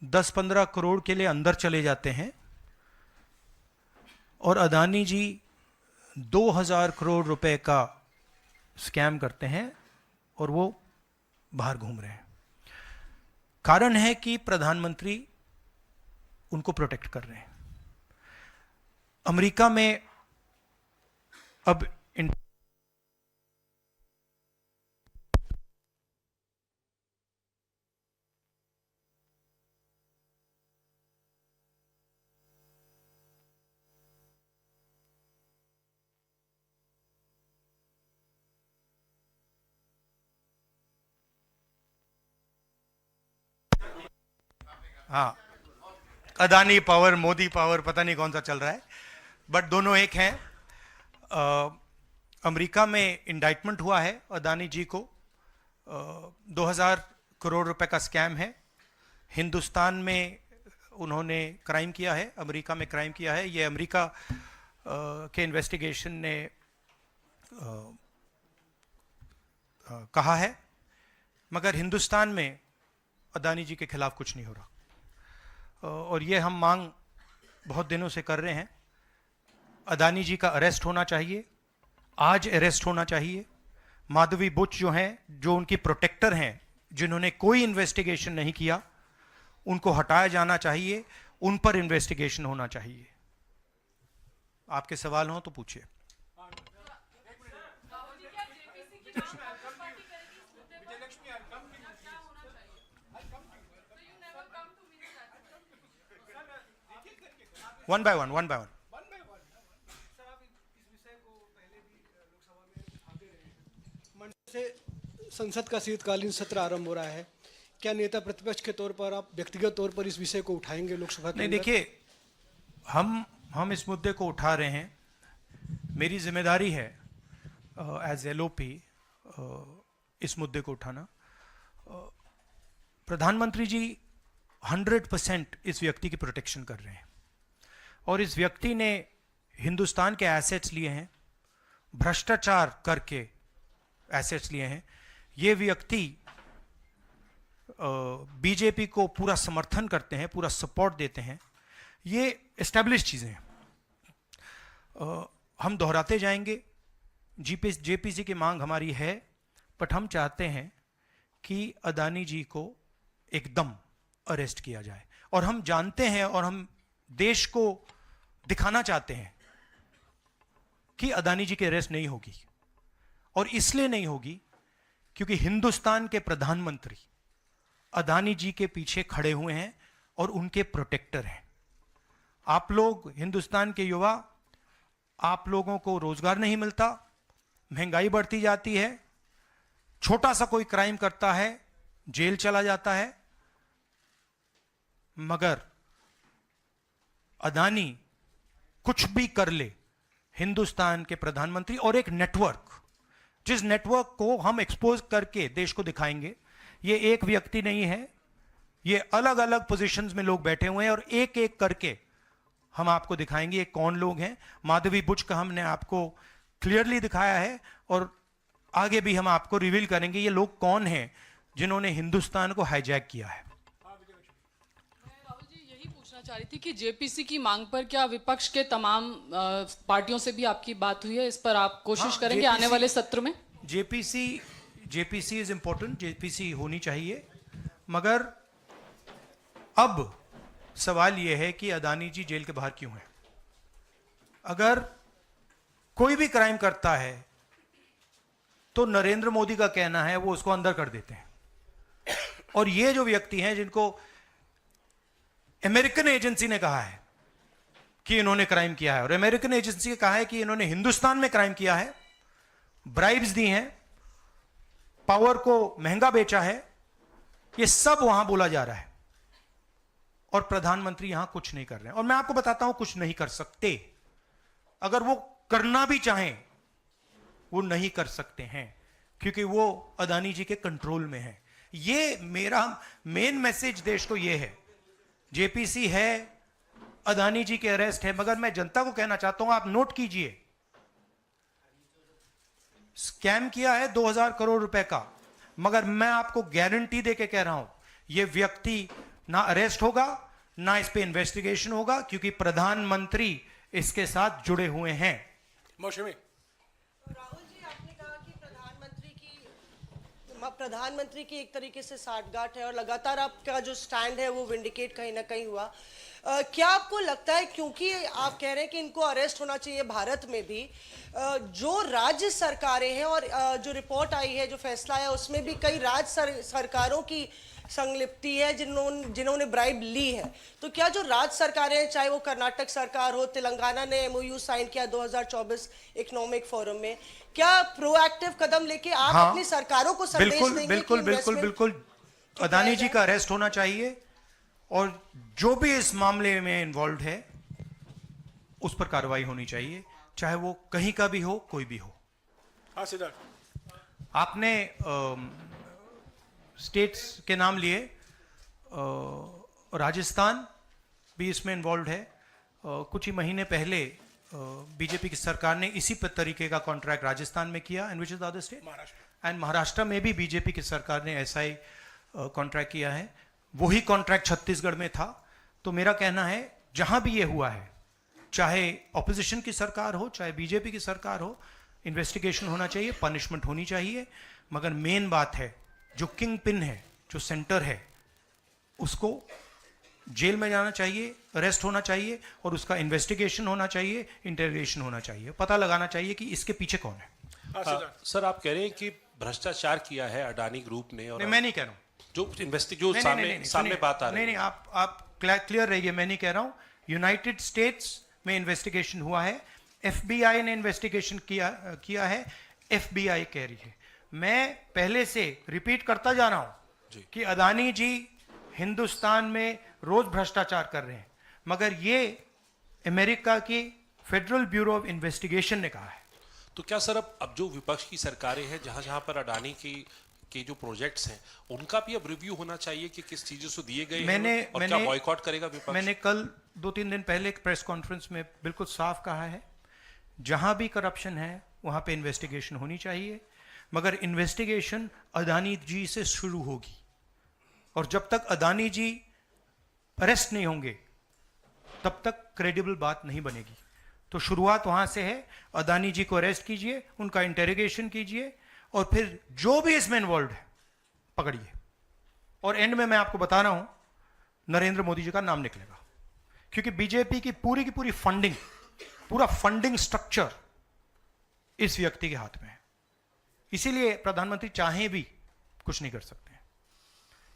10-15 करोड़ के लिए अंदर चले जाते हैं और अदानी जी 2000 करोड़ रुपए का स्कैम करते हैं और वो बाहर घूम रहे हैं। कारण है कि प्रधानमंत्री उनको प्रोटेक्ट कर रहे हैं। अमेरिका में अब हाँ, अदानी पावर, मोदी पावर, पता नहीं कौन सा चल रहा है, बट दोनों एक हैं। अमेरिका में इंडाइटमेंट हुआ है अदानी जी को। 2000 करोड़ रुपए का स्कैम है। हिंदुस्तान में उन्होंने क्राइम किया है, अमेरिका में क्राइम किया है। ये अमेरिका के इन्वेस्टिगेशन ने कहा है, मगर हिंदुस्तान में अदानी जी के खिलाफ कुछ नहीं हो रहा। और ये हम मांग बहुत दिनों से कर रहे हैं। अदानी जी का अरेस्ट होना चाहिए, आज अरेस्ट होना चाहिए। माधवी बुच जो हैं, जो उनकी प्रोटेक्टर हैं, जिन्होंने कोई इन्वेस्टिगेशन नहीं किया, उनको हटाया जाना चाहिए, उन पर इन्वेस्टिगेशन होना चाहिए। आपके सवाल हो तो पूछिए। One by one. से संसद का शीतकालीन सत्र आरंभ हो रहा है, क्या नेता प्रतिपक्ष के तौर पर आप व्यक्तिगत तौर पर इस विषय को उठाएंगे लोकसभा के नहीं, अंदर? देखिए, हम इस मुद्दे को उठा रहे हैं। मेरी जिम्मेदारी है एज एलओपी इस मुद्दे को उठाना। प्रधानमंत्री जी 100% इस व्यक्ति की प्रोटेक्शन कर रहे हैं और इस व्यक्ति ने हिंदुस्तान के एसेट्स लिए हैं, भ्रष्टाचार करके एसेट्स लिए हैं। ये व्यक्ति बीजेपी को पूरा समर्थन करते हैं, पूरा सपोर्ट देते हैं। ये एस्टैब्लिश चीज़ें हैं। हम दोहराते जाएंगे। जेपीसी की मांग हमारी है, बट हम चाहते हैं कि अदानी जी को एकदम अरेस्ट किया जाए। और हम जानते हैं और हम देश को दिखाना चाहते हैं कि अदानी जी की अरेस्ट नहीं होगी। और इसलिए नहीं होगी क्योंकि हिंदुस्तान के प्रधानमंत्री अदानी जी के पीछे खड़े हुए हैं और उनके प्रोटेक्टर हैं। आप लोग, हिंदुस्तान के युवा, आप लोगों को रोजगार नहीं मिलता, महंगाई बढ़ती जाती है, छोटा सा कोई क्राइम करता है जेल चला जाता है, मगर अदानी कुछ भी कर ले, हिंदुस्तान के प्रधानमंत्री और एक नेटवर्क, जिस नेटवर्क को हम एक्सपोज करके देश को दिखाएंगे। ये एक व्यक्ति नहीं है, ये अलग अलग पोजीशंस में लोग बैठे हुए हैं और एक एक करके हम आपको दिखाएंगे ये कौन लोग हैं। माधवी बुच का हमने आपको क्लियरली दिखाया है और आगे भी हम आपको रिवील करेंगे ये लोग कौन हैं जिन्होंने हिंदुस्तान को हाईजैक किया है। राहुल जी, यही पूछना चाह रही थी कि जेपीसी की मांग पर क्या विपक्ष के तमाम पार्टियों से भी आपकी बात हुई है? इस पर आप कोशिश करेंगे आने वाले सत्र में? जेपीसी इज इंपॉर्टेंट, जेपीसी होनी चाहिए, मगर अब सवाल यह है कि अदानी जी जेल के बाहर क्यों हैं? अगर कोई भी क्राइम करता है तो नरेंद्र मोदी का कहना है वो उसको अंदर कर देते हैं। और ये जो व्यक्ति हैं जिनको अमेरिकन एजेंसी ने कहा है कि इन्होंने क्राइम किया है और अमेरिकन एजेंसी ने कहा है कि इन्होंने हिंदुस्तान में क्राइम किया है, ब्राइब्स दी हैं, पावर को महंगा बेचा है, ये सब वहां बोला जा रहा है और प्रधानमंत्री यहां कुछ नहीं कर रहे हैं। और मैं आपको बताता हूं कुछ नहीं कर सकते। अगर वो करना भी चाहें वो नहीं कर सकते हैं क्योंकि वो अदानी जी के कंट्रोल में है। ये मेरा मेन मैसेज देश को ये है। जेपीसी है, अदानी जी के अरेस्ट है, मगर मैं जनता को कहना चाहता हूं, आप नोट कीजिए, स्कैम किया है 2000 करोड़ रुपए का, मगर मैं आपको गारंटी देके कह रहा हूं ये व्यक्ति ना अरेस्ट होगा, ना इस पे इन्वेस्टिगेशन होगा, क्योंकि प्रधानमंत्री इसके साथ जुड़े हुए हैं। मौसमी राहुल जी, आपने कहा कि प्रधानमंत्री की एक तरीके से साठगांठ है और लगातार आपका जो स्टैंड है वो विंडिकेट कहीं ना कहीं हुआ। क्या आपको लगता है, क्योंकि आप कह रहे हैं कि इनको अरेस्ट होना चाहिए भारत में भी, जो राज्य सरकारें हैं और जो रिपोर्ट आई है, जो फैसला है, उसमें भी कई राज्य सरकारों की संलिप्ति है जिन्होंने ब्राइब ली है, तो क्या जो राज्य सरकारें हैं, चाहे वो कर्नाटक सरकार हो, तेलंगाना ने एमओयू साइन किया 2024 इकोनॉमिक फोरम में, क्या प्रोएक्टिव कदम लेके आप हाँ, अपनी सरकारों को संदेश बिल्कुल देंगे बिल्कुल कि बिल्कुल investment बिल्कुल अदानी जी का अरेस्ट होना चाहिए और जो भी इस मामले में इन्वॉल्व है उस पर कार्रवाई होनी चाहिए, चाहे वो कहीं का भी हो, कोई भी हो। हाँ सिद्धार्थ, आपने स्टेट्स के नाम लिए, राजस्थान भी इसमें इन्वॉल्व है। कुछ ही महीने पहले बीजेपी की सरकार ने इसी तरीके का कॉन्ट्रैक्ट राजस्थान में किया, and which is the other state, and Maharashtra में भी बीजेपी की सरकार ने ऐसा ही कॉन्ट्रैक्ट किया है। वही कॉन्ट्रैक्ट छत्तीसगढ़ में था। तो मेरा कहना है जहां भी ये हुआ है, चाहे ऑपोजिशन की सरकार हो, चाहे बीजेपी की सरकार हो, इन्वेस्टिगेशन होना चाहिए, पनिशमेंट होनी चाहिए, मगर मेन बात है जो किंग पिन है, जो सेंटर है, उसको जेल में जाना चाहिए, अरेस्ट होना चाहिए और उसका इन्वेस्टिगेशन होना चाहिए, इंटरोगेशन होना चाहिए, पता लगाना चाहिए कि इसके पीछे कौन है। हाँ सिद्धार्थ, सर, आप कह रहे हैं कि भ्रष्टाचार किया है अडानी ग्रुप ने, और नहीं, मैं नहीं कह रहा हूं, जो नहीं, सामने नहीं, नहीं, सामने सुनिए, बात आ रही नहीं है। नहीं, आप क्लियर रहिए, मैं नहीं कह रहा हूं। यूनाइटेड स्टेट्स में इन्वेस्टिगेशन हुआ है, एफबीआई ने इन्वेस्टिगेशन किया है, एफबीआई कह रही है। मैं पहले से रिपीट करता जा रहा हूं कि अदानी जी हिंदुस्तान में रोज भ्रष्टाचार कर रहे हैं, मगर ये अमेरिका की फेडरल ब्यूरो ऑफ इन्वेस्टिगेशन ने कहा है। तो क्या सर, अब जो विपक्ष की सरकारें हैं, जहां जहां पर अडानी के जो प्रोजेक्ट्स हैं, उनका भी अब रिव्यू होना चाहिए कि किस चीजों से दिए गए हैं और क्या बॉयकॉट करेगा विपक्ष? मैंने कल 2-3 दिन पहले एक प्रेस कॉन्फ्रेंस में बिल्कुल साफ कहा है, जहां भी करप्शन है वहां पे इन्वेस्टिगेशन होनी चाहिए, मगर इन्वेस्टिगेशन अदानी जी से शुरू होगी, और जब तक अदानी जी अरेस्ट नहीं होंगे तब तक क्रेडिबल बात नहीं बनेगी। तो शुरुआत वहां से है, अदानी जी को अरेस्ट कीजिए, उनका इंटेरोगेशन कीजिए, और फिर जो भी इसमें इन्वॉल्व है पकड़िए, और एंड में मैं आपको बता रहा हूं नरेंद्र मोदी जी का नाम निकलेगा, क्योंकि बीजेपी की पूरी फंडिंग, पूरा फंडिंग स्ट्रक्चर इस व्यक्ति के हाथ में है। इसीलिए प्रधानमंत्री चाहे भी कुछ नहीं कर सकते हैं।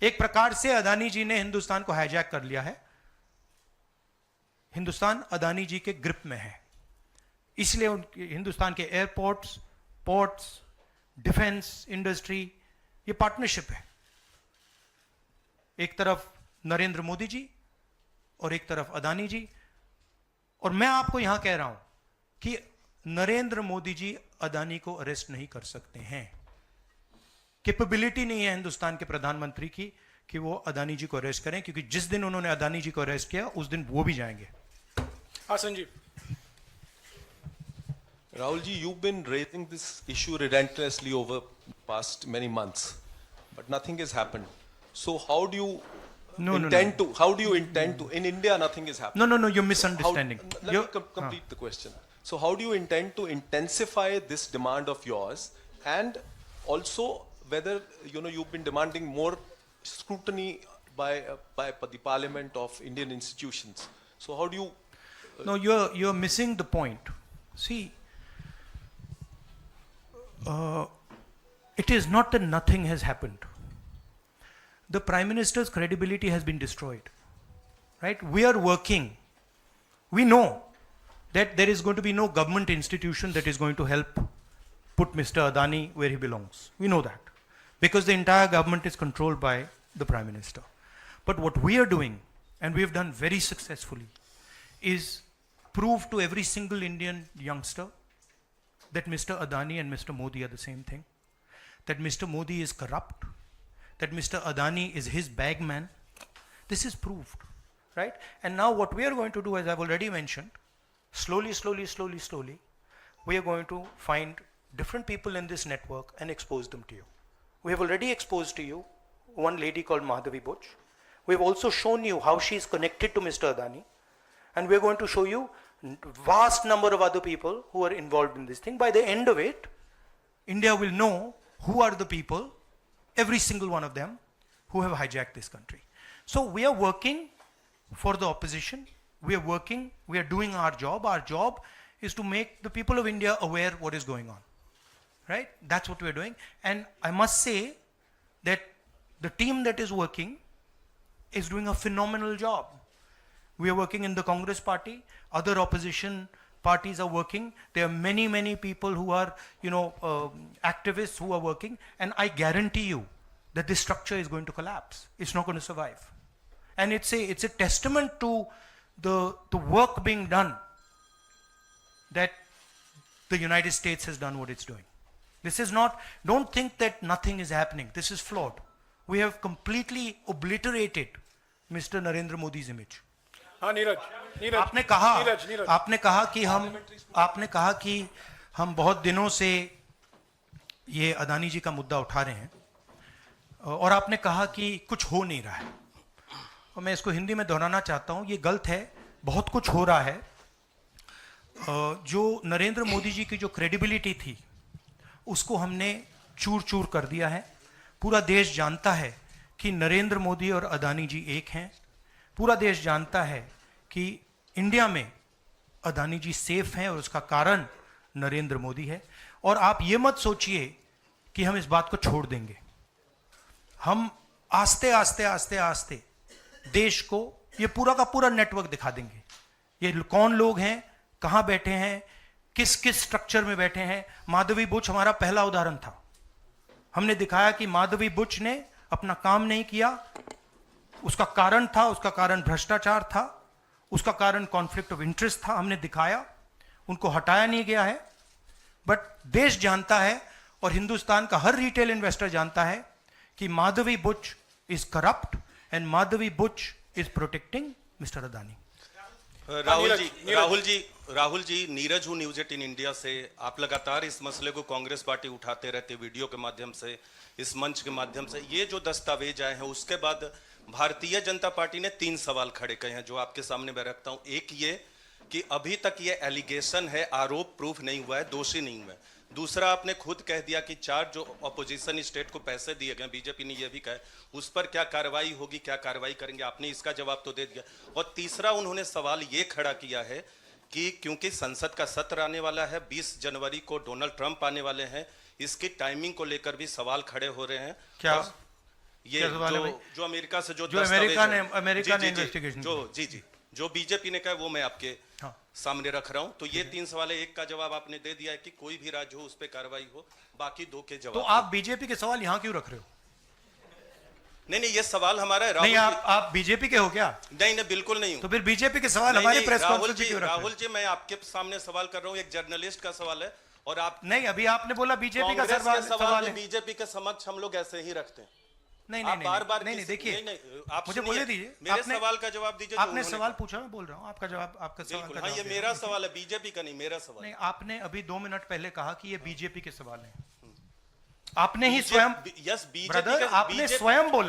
एक प्रकार से अदानी जी ने हिंदुस्तान को हाईजैक कर लिया है, हिंदुस्तान अदानी जी के ग्रिप में है, इसलिए उनके हिंदुस्तान के एयरपोर्ट्स, पोर्ट्स, डिफेंस इंडस्ट्री, ये पार्टनरशिप है। एक तरफ नरेंद्र मोदी जी और एक तरफ अदानी जी, और मैं आपको यहां कह रहा हूं कि नरेंद्र मोदी जी अदानी को अरेस्ट नहीं कर सकते हैं। कैपेबिलिटी नहीं है हिंदुस्तान के प्रधानमंत्री की कि वो अदानी जी को अरेस्ट करें, क्योंकि जिस दिन उन्होंने अदानी जी को अरेस्ट किया उस दिन वो भी जाएंगे। हाँ Sanjeev, Rahul ji, you've been raising this issue relentlessly over past many months, but nothing has happened. So how do you How do you intend to? In India, nothing is happening. No, you're misunderstanding. Let me complete the question. So how do you intend to intensify this demand of yours, and also whether you've been demanding more scrutiny by the Parliament of Indian institutions. So how do you? No, you're missing the point. See. It is not that nothing has happened. The Prime Minister's credibility has been destroyed. Right? We are working. We know that there is going to be no government institution that is going to help put Mr. Adani where he belongs. We know that. Because the entire government is controlled by the Prime Minister. But what we are doing, and we have done very successfully, is prove to every single Indian youngster that Mr. Adani and Mr. Modi are the same thing, that Mr. Modi is corrupt, that Mr. Adani is his bagman. This is proved, right? And now what we are going to do, as I've already mentioned, slowly, we are going to find different people in this network and expose them to you. We have already exposed to you one lady called Madhavi Buch. We've also shown you how she is connected to Mr. Adani. And we're going to show you vast number of other people who are involved in this thing. By the end of it, India will know who are the people, every single one of them, who have hijacked this country. So we are working for the opposition. We are working, we are doing our job. Our job is to make the people of India aware what is going on. Right? That's what we're doing. And I must say that the team that is working is doing a phenomenal job. We are working in the Congress party. Other opposition parties are working. There are many, many people who are, activists who are working. And I guarantee you that this structure is going to collapse. It's not going to survive. And it's a testament to the work being done that the United States has done what it's doing. This is not, don't think that nothing is happening. This is flawed. We have completely obliterated Mr. Narendra Modi's image. हाँ नीरज आपने कहा कि हम बहुत दिनों से ये अदानी जी का मुद्दा उठा रहे हैं और आपने कहा कि कुछ हो नहीं रहा है और मैं इसको हिंदी में दोहराना चाहता हूं, ये गलत है, बहुत कुछ हो रहा है। जो नरेंद्र मोदी जी की जो क्रेडिबिलिटी थी उसको हमने चूर चूर कर दिया है। पूरा देश जानता है कि नरेंद्र मोदी और अदानी जी एक हैं। पूरा देश जानता है कि इंडिया में अदानी जी सेफ हैं और उसका कारण नरेंद्र मोदी है। और आप ये मत सोचिए कि हम इस बात को छोड़ देंगे। हम आस्ते आस्ते आस्ते आस्ते देश को ये पूरा का पूरा नेटवर्क दिखा देंगे। ये कौन लोग हैं, कहां बैठे हैं, किस किस स्ट्रक्चर में बैठे हैं। माधवी बुच हमारा पहला उदाहरण था। हमने दिखाया कि माधवी बुच ने अपना काम नहीं किया, उसका कारण था, उसका कारण भ्रष्टाचार था, उसका कारण कॉन्फ्लिक्ट ऑफ इंटरेस्ट था। हमने दिखाया, उनको हटाया नहीं गया है। बट देश जानता है और हिंदुस्तान का हर रिटेल इन्वेस्टर जानता है कि Madhabi Buch is corrupt and Madhabi Buch is protecting mister Adani. Rahul ji, Neeraj हूँ न्यूज 18 इंडिया से। आप लगातार इस मसले को कांग्रेस पार्टी उठाते रहते, वीडियो के माध्यम से, इस मंच के माध्यम से। ये जो दस्तावेज आए हैं उसके बाद भारतीय जनता पार्टी ने 3 सवाल खड़े किए हैं जो आपके सामने मैं रखता हूं। एक ये कि अभी तक ये एलिगेशन है, आरोप प्रूफ नहीं हुआ है, दोषी नहीं हुआ है। दूसरा, आपने खुद कह दिया कि 4 जो अपोजिशन स्टेट को पैसे दिए गए, बीजेपी ने यह भी कहा, उस पर क्या कार्रवाई होगी, क्या कार्रवाई करेंगे, आपने इसका जवाब तो दे दिया। और तीसरा उन्होंने सवाल ये खड़ा किया है कि क्योंकि संसद का सत्र आने वाला है, 20 जनवरी को डोनाल्ड ट्रंप आने वाले हैं, इसकी टाइमिंग को लेकर भी सवाल खड़े हो रहे हैं। क्या ये जो अमेरिका से जो अमेरिका ने इन्वेस्टिगेशन जो बीजेपी ने कहा वो मैं आपके सामने रख रहा हूं। तो ये 3 सवाल है, एक का जवाब आपने दे दिया है कि कोई भी राज्य हो उस पर कार्रवाई हो, बाकी 2 के जवाब। तो आप बीजेपी के सवाल यहां क्यों रख रहे हो? नहीं, ये सवाल हमारा है। नहीं, आप बीजेपी के हो क्या? नहीं, बिल्कुल नहीं हूं। तो फिर बीजेपी के सवाल हमारे प्रेस कॉन्फ्रेंस में क्यों रख रहे हो? राहुल जी, मैं आपके सामने सवाल कर रहा हूं, एक जर्नलिस्ट का सवाल है। और आप नहीं, अभी आपने बोला बीजेपी का सवाल है। बीजेपी के समक्ष हम लोग ऐसे ही रखते हैं। नहीं, बार-बार नहीं, देखिए, आप मुझे बोले दीजिए, मेरे सवाल का जवाब दीजिए। आपने सवाल पूछा, मैं बोल रहा हूँ आपका जवाब, आपका सवाल का जवाब। ये मेरा सवाल है, बीजेपी का नहीं, मेरा सवाल। नहीं, आपने अभी 2 मिनट पहले कहा कि ये बीजेपी के सवाल हैं। आपने ही स्वयं, यस, ब्रदर, आपने स्वयं बोला।